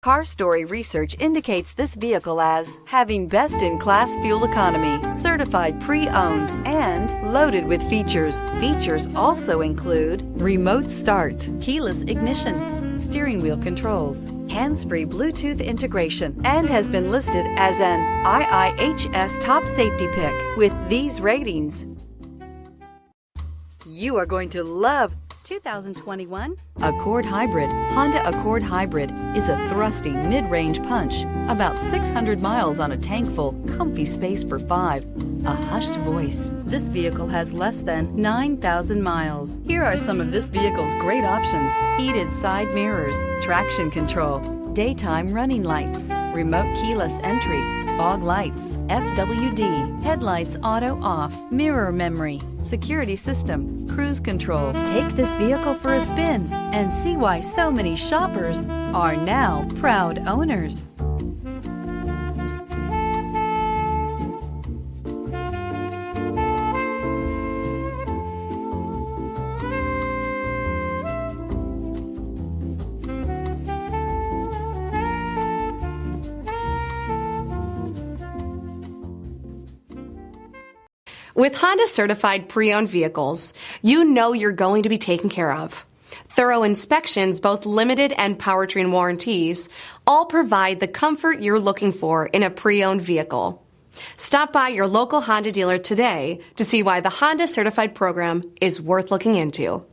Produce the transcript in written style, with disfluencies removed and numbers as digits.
Car Story research indicates this vehicle as having best-in-class fuel economy, certified pre-owned, and loaded with features. Features also include remote start, keyless ignition, steering wheel controls, hands-free Bluetooth integration, and has been listed as an IIHS top safety pick with these ratings. You are going to love 2021 Accord Hybrid. Honda Accord Hybrid is a thrusty mid-range punch, about 600 miles on a tank full, comfy space for 5, a hushed voice. This vehicle has less than 9,000 miles. Here are some of this vehicle's great options: heated side mirrors, traction control, daytime running lights, remote keyless entry, fog lights, FWD, headlights auto off, mirror memory, security system, cruise control. Take this vehicle for a spin and see why so many shoppers are now proud owners. With Honda certified pre-owned vehicles, you know you're going to be taken care of. Thorough inspections, both limited and powertrain warranties, all provide the comfort you're looking for in a pre-owned vehicle. Stop by your local Honda dealer today to see why the Honda certified program is worth looking into.